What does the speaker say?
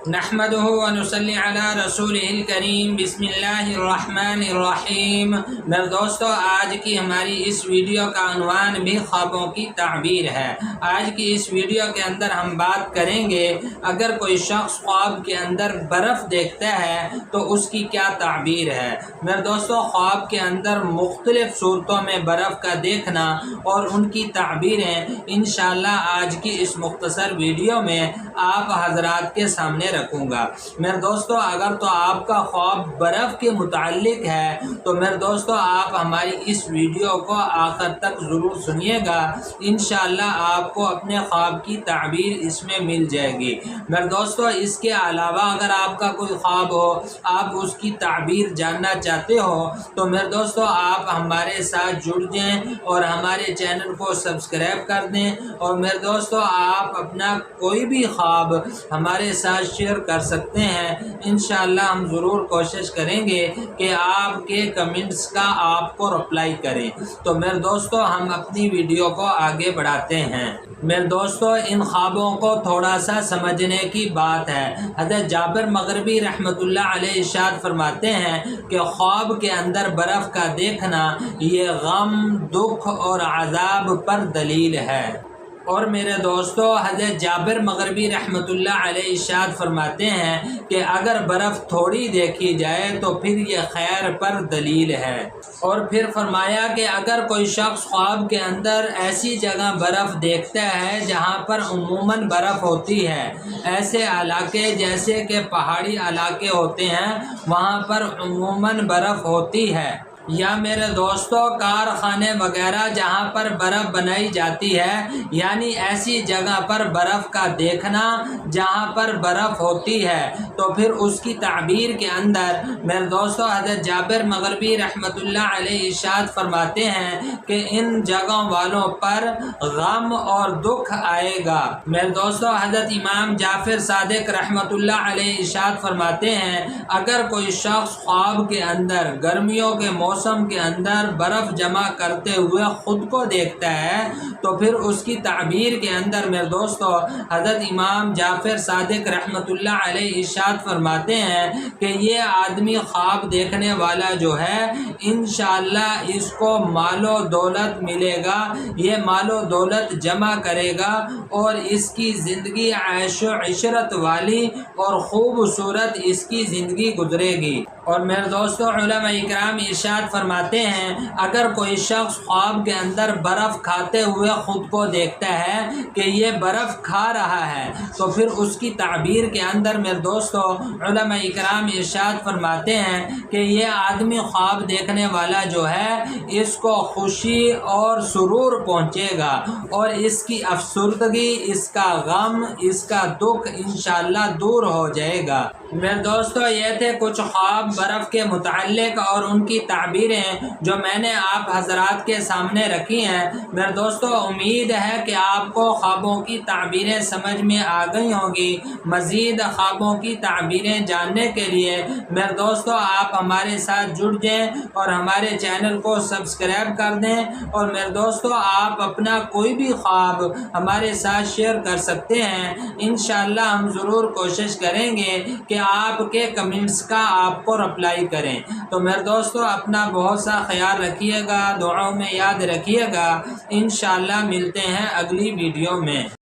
نحمده ونصلی علی رسولہ الکریم بسم اللہ الرحمن الرحیم۔ میرے دوستو، آج کی ہماری اس ویڈیو کا عنوان بھی خوابوں کی تعبیر ہے۔ آج کی اس ویڈیو کے اندر ہم بات کریں گے اگر کوئی شخص خواب کے اندر برف دیکھتا ہے تو اس کی کیا تعبیر ہے۔ میرے دوستو، خواب کے اندر مختلف صورتوں میں برف کا دیکھنا اور ان کی تعبیریں انشاءاللہ آج کی اس مختصر ویڈیو میں آپ حضرات کے سامنے رکھوں گا۔ میرے دوستو، اگر تو آپ کا خواب برف کے متعلق ہے تو میرے دوستو آپ ہماری اس ویڈیو کو آخر تک ضرور سنیے گا، انشاءاللہ آپ کو اپنے خواب کی تعبیر اس میں مل جائے گی۔ میرے دوستو، اس کے علاوہ اگر آپ کا کوئی خواب ہو، آپ اس کی تعبیر جاننا چاہتے ہو تو میرے دوستو آپ ہمارے ساتھ جڑ جائیں اور ہمارے چینل کو سبسکرائب کر دیں، اور میرے دوستو آپ اپنا کوئی بھی خواب ہمارے ساتھ شیئر کر سکتے ہیں۔ انشاءاللہ ہم ضرور کوشش کریں گے کہ آپ کے کمنٹس کا آپ کو رپلائی کریں۔ تو میرے دوستو ہم اپنی ویڈیو کو آگے بڑھاتے ہیں۔ میرے دوستو، ان خوابوں کو تھوڑا سا سمجھنے کی بات ہے۔ حضرت جابر مغربی رحمۃ اللہ علیہ ارشاد فرماتے ہیں کہ خواب کے اندر برف کا دیکھنا یہ غم، دکھ اور عذاب پر دلیل ہے۔ اور میرے دوستو، حضرت جابر مغربی رحمۃ اللہ علیہ ارشاد فرماتے ہیں کہ اگر برف تھوڑی دیکھی جائے تو پھر یہ خیر پر دلیل ہے۔ اور پھر فرمایا کہ اگر کوئی شخص خواب کے اندر ایسی جگہ برف دیکھتا ہے جہاں پر عموماً برف ہوتی ہے، ایسے علاقے جیسے کہ پہاڑی علاقے ہوتے ہیں وہاں پر عموماً برف ہوتی ہے، یا میرے دوستو کارخانے وغیرہ جہاں پر برف بنائی جاتی ہے، یعنی ایسی جگہ پر برف کا دیکھنا جہاں پر برف ہوتی ہے، تو پھر اس کی تعبیر کے اندر میرے دوستو حضرت جابر مغربی رحمۃ اللہ علیہ ارشاد فرماتے ہیں کہ ان جگہوں والوں پر غم اور دکھ آئے گا۔ میرے دوستو حضرت امام جعفر صادق رحمۃ اللہ علیہ ارشاد فرماتے ہیں اگر کوئی شخص خواب کے اندر گرمیوں کے موسم کے اندر برف جمع کرتے ہوئے خود کو دیکھتا ہے تو پھر اس کی تعبیر کے اندر میرے دوستو حضرت امام جعفر صادق رحمۃ اللہ علیہ ارشاد فرماتے ہیں کہ یہ آدمی خواب دیکھنے والا جو ہے انشاءاللہ اس کو مال و دولت ملے گا، یہ مال و دولت جمع کرے گا اور اس کی زندگی عیش و عشرت والی اور خوبصورت اس کی زندگی گزرے گی۔ اور میرے دوستو علماء اکرام ارشاد فرماتے ہیں اگر کوئی شخص خواب کے اندر برف کھاتے ہوئے خود کو دیکھتا ہے کہ یہ برف کھا رہا ہے تو پھر اس کی تعبیر کے اندر میرے دوستو علماء اکرام ارشاد فرماتے ہیں کہ یہ آدمی خواب دیکھنے والا جو ہے اس کو خوشی اور سرور پہنچے گا اور اس کی افسردگی، اس کا غم، اس کا دکھ انشاءاللہ دور ہو جائے گا۔ میرے دوستو یہ تھے کچھ خواب برف کے متعلق اور ان کی تعبیریں جو میں نے آپ حضرات کے سامنے رکھی ہیں۔ میرے دوستو امید ہے کہ آپ کو خوابوں کی تعبیریں سمجھ میں آ گئی ہوں گی۔ مزید خوابوں کی تعبیریں جاننے کے لیے میرے دوستو آپ ہمارے ساتھ جڑ جائیں اور ہمارے چینل کو سبسکرائب کر دیں، اور میرے دوستو آپ اپنا کوئی بھی خواب ہمارے ساتھ شیئر کر سکتے ہیں۔ انشاءاللہ ہم ضرور کوشش کریں گے کہ آپ کے کمنٹس کا آپ کو رپلائی کریں۔ تو میرے دوستو اپنا بہت سا خیال رکھیے گا، دعاؤں میں یاد رکھیے گا۔ انشاءاللہ ملتے ہیں اگلی ویڈیو میں۔